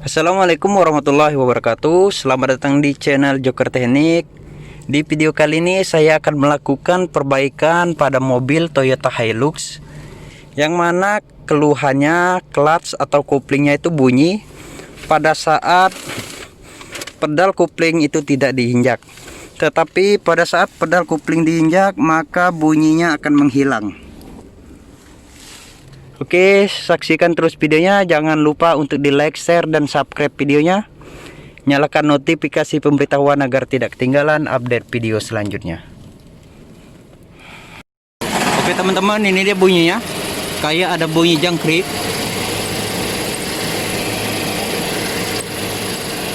Assalamualaikum warahmatullahi wabarakatuh. Selamat datang di channel Joker Teknik. Di video kali ini saya akan melakukan perbaikan pada mobil Toyota Hilux, yang mana keluhannya clutch atau koplingnya itu bunyi pada saat pedal kopling itu tidak diinjak. Tetapi pada saat pedal kopling diinjak, maka bunyinya akan menghilang. Oke, saksikan terus videonya. Jangan lupa untuk di like, share, dan subscribe videonya. Nyalakan notifikasi pemberitahuan agar tidak ketinggalan update video selanjutnya. Oke teman-teman, ini dia bunyinya. Kayak ada bunyi jangkrik.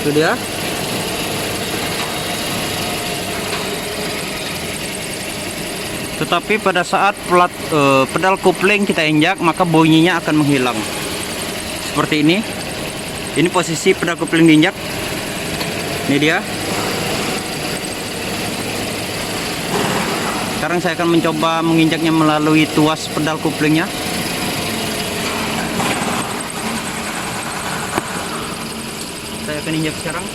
Itu dia. Tetapi pada saat pedal kopling kita injak, maka bunyinya akan menghilang. Seperti ini. Ini posisi pedal kopling diinjak. Ini dia. Sekarang saya akan mencoba menginjaknya melalui tuas pedal koplingnya. Saya akan injak sekarang.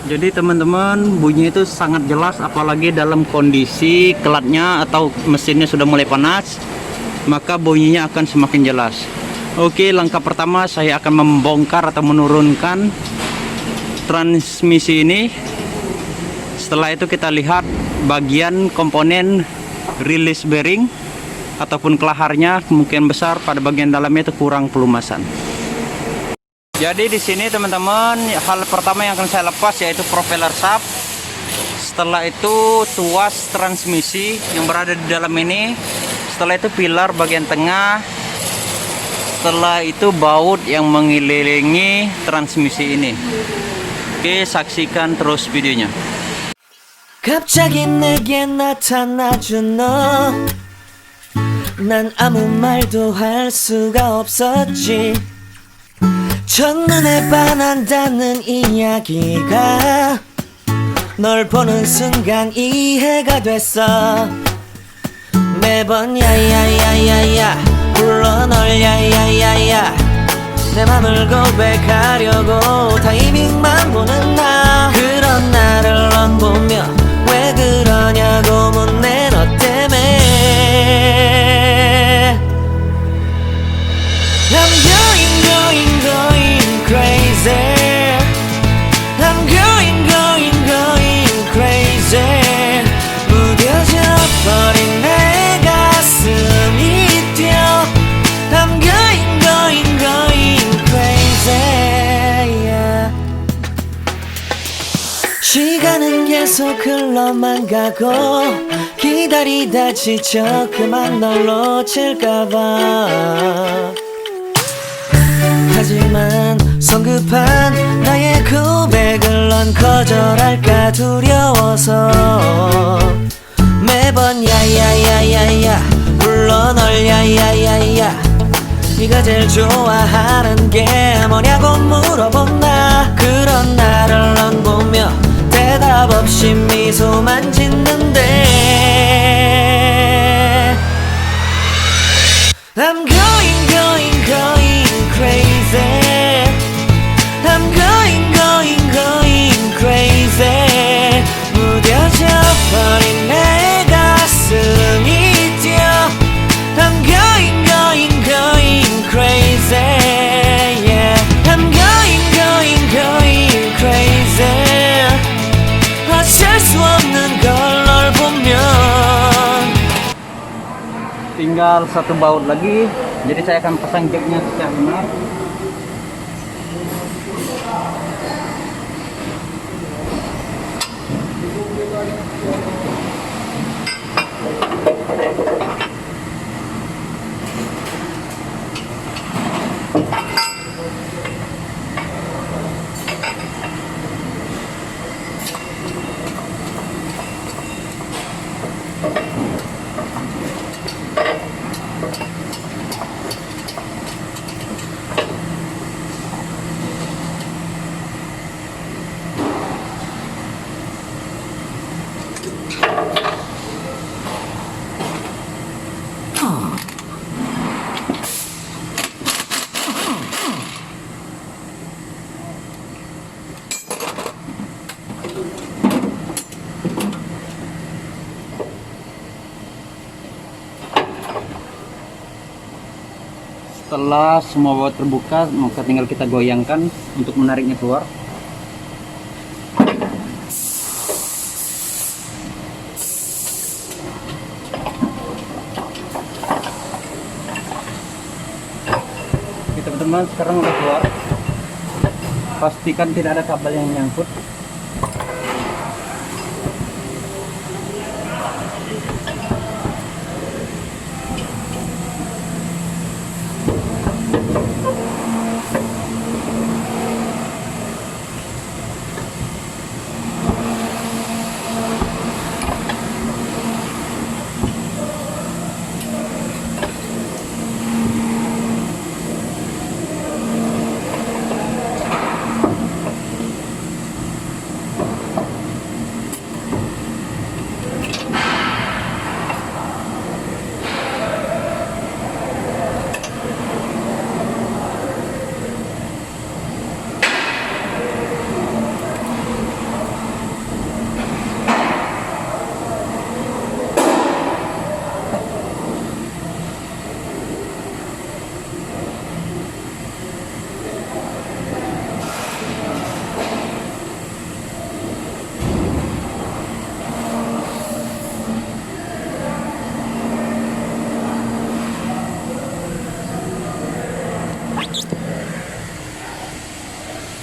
Jadi teman-teman, bunyi itu sangat jelas, apalagi dalam kondisi kelatnya atau mesinnya sudah mulai panas, maka bunyinya akan semakin jelas. Oke, langkah pertama saya akan membongkar atau menurunkan transmisi ini. Setelah itu kita lihat bagian komponen release bearing ataupun kelaharnya kemungkinan besar pada bagian dalamnya itu kurang pelumasan. Jadi di sini teman-teman, hal pertama yang akan saya lepas yaitu propeller shaft. Setelah itu tuas transmisi yang berada di dalam ini. Setelah itu pilar bagian tengah. Setelah itu baut yang mengelilingi transmisi ini. Oke, saksikan terus videonya. 갑자기 내게 나타나준 너, 난 아무 말도 할 수가 없었지. 첫눈에 반한다는 이야기가 널 보는 순간 이해가 됐어. 매번 야야야야야 불러 널 야야야야, 내 맘을 고백하려고 타이밍만 보는 나. 그런 나를 넌 보며 왜 그러냐고 묻네. 너 때문에 I'm going crazy. I'm going crazy. 무뎌져 버린 내 가슴이 뛰어. I'm going crazy, yeah. 시간은 계속 흘러만 가고 기다리다 지쳐 그만 널 놓칠까봐. 하지만 성급한 나의 고백을 넌 거절할까 두려워서 매번 야야야야야 불러 널 야야야야. 네가 제일 좋아하는 게 뭐냐고 물어본 나. 그런 나를 넌 보며 대답 없이 미소만 짓는데 I'm going crazy. I'm going crazy. 무뎌져 버린 내 가슴이 뛰어. I'm going crazy, yeah. I'm going crazy. 어쩔 수 없는 걸 널 보면. Tinggal satu baut lagi. Jadi saya akan pasang jacknya secara benar. Setelah semua baut terbuka, maka tinggal kita goyangkan untuk menariknya keluar. Oke teman-teman, sekarang udah keluar. Pastikan tidak ada kabel yang nyangkut.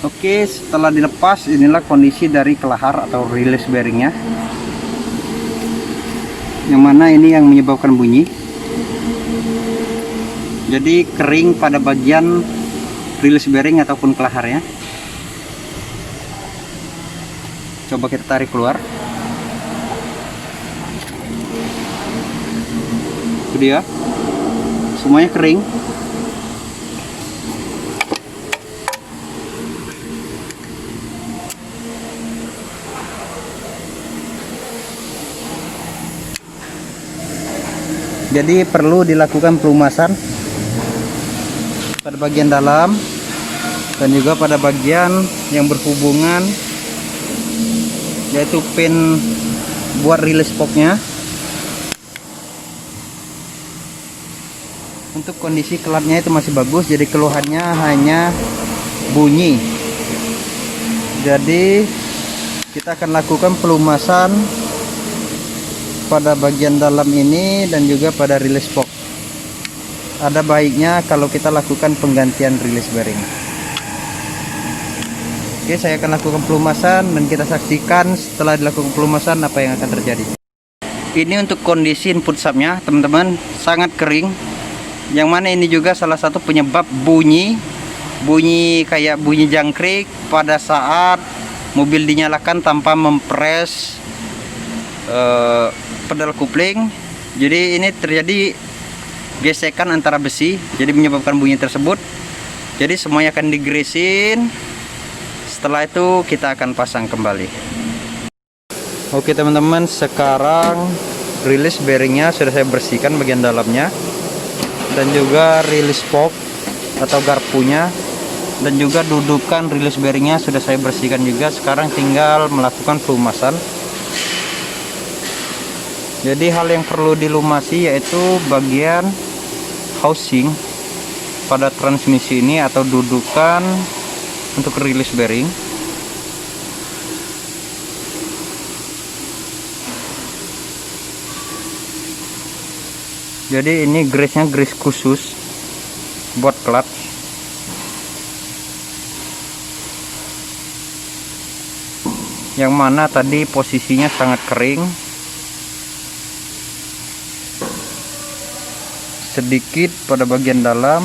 Oke, setelah dilepas, inilah kondisi dari kelahar atau release bearingnya, yang mana ini yang menyebabkan bunyi. Jadi kering pada bagian release bearing ataupun kelaharnya. Coba kita tarik keluar. Itu dia, semuanya kering. Jadi perlu dilakukan pelumasan pada bagian dalam dan juga pada bagian yang berhubungan, yaitu pin buat release spoke-nya. Untuk kondisi klatnya itu masih bagus, jadi keluhannya hanya bunyi. Jadi kita akan lakukan pelumasan pada bagian dalam ini dan juga pada release spoke. Ada baiknya kalau kita lakukan penggantian release bearing. Oke, saya akan lakukan pelumasan dan kita saksikan setelah dilakukan pelumasan apa yang akan terjadi. Ini untuk kondisi input subnya teman-teman, sangat kering, yang mana ini juga salah satu penyebab bunyi kayak bunyi jangkrik pada saat mobil dinyalakan tanpa mempres pedal kopling. Jadi ini terjadi gesekan antara besi, jadi menyebabkan bunyi tersebut. Jadi semuanya akan digresin. Setelah itu kita akan pasang kembali. Oke teman-teman, sekarang release bearingnya sudah saya bersihkan bagian dalamnya, dan juga release spoke atau garpunya, dan juga dudukan release bearingnya sudah saya bersihkan juga. Sekarang tinggal melakukan pelumasan. Jadi hal yang perlu dilumasi yaitu bagian housing pada transmisi ini atau dudukan untuk release bearing. Jadi ini grease-nya grease khusus buat clutch. Yang mana tadi posisinya sangat kering. Sedikit pada bagian dalam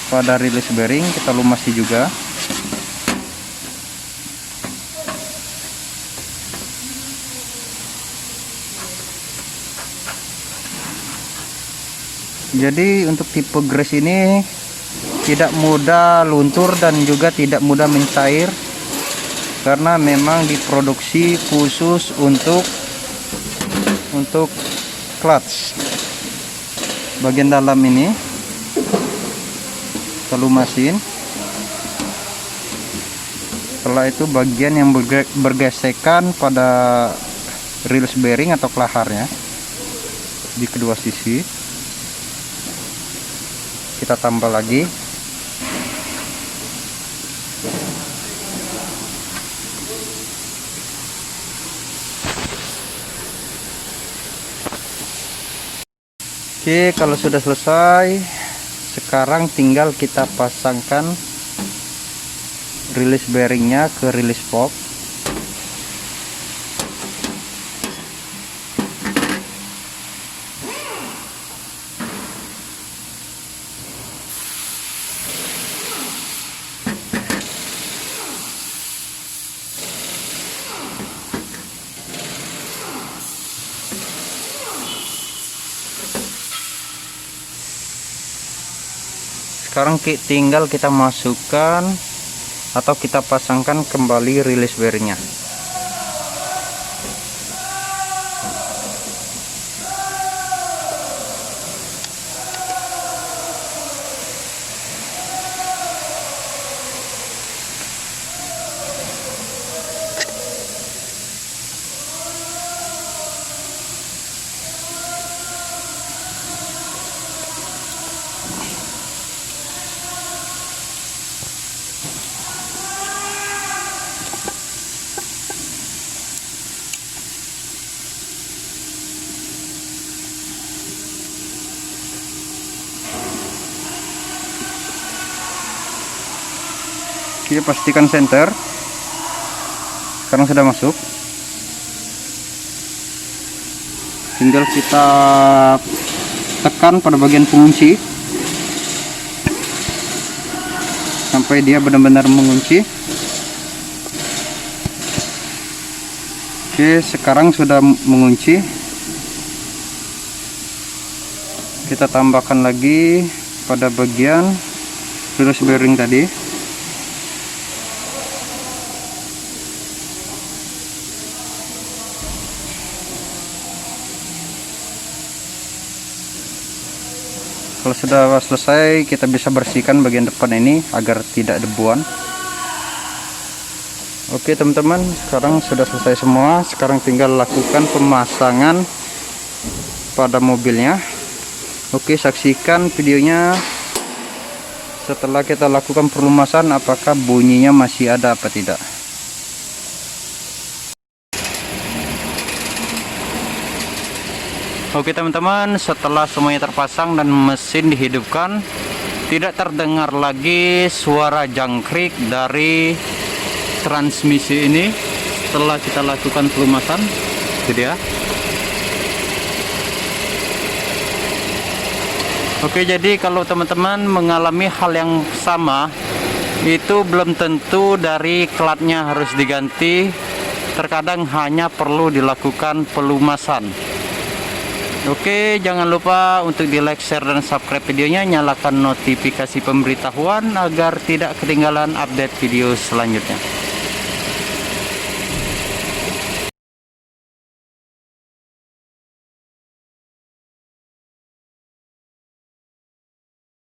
pada release bearing kita lumasi juga. Jadi untuk tipe grease ini tidak mudah luntur dan juga tidak mudah mencair, karena memang diproduksi khusus untuk clutch. Bagian dalam ini kita lumasin. Setelah itu bagian yang bergesekan pada release bearing atau kelaharnya di kedua sisi. kita tambah lagi. Oke, kalau sudah selesai, sekarang tinggal kita pasangkan release bearingnya ke release valve. Sekarang tinggal kita masukkan atau kita pasangkan kembali release bearingnya. Oke, pastikan center. Sekarang sudah masuk. Tinggal kita tekan pada bagian pengunci sampai dia benar-benar mengunci. Oke, sekarang sudah mengunci. Kita tambahkan lagi pada bagian release bearing tadi. Kalau sudah selesai, kita bisa bersihkan bagian depan ini agar tidak debuan. Oke teman-teman, sekarang sudah selesai semua. Sekarang tinggal lakukan pemasangan pada mobilnya. Oke, saksikan videonya setelah kita lakukan pelumasan, apakah bunyinya masih ada apa tidak. Oke teman-teman, setelah semuanya terpasang dan mesin dihidupkan, tidak terdengar lagi suara jangkrik dari transmisi ini setelah kita lakukan pelumasan. Itu dia. Oke, jadi kalau teman-teman mengalami hal yang sama, itu belum tentu dari klatnya harus diganti. Terkadang hanya perlu dilakukan pelumasan. Oke, jangan lupa untuk di like, share, dan subscribe videonya. Nyalakan notifikasi pemberitahuan agar tidak ketinggalan update video selanjutnya.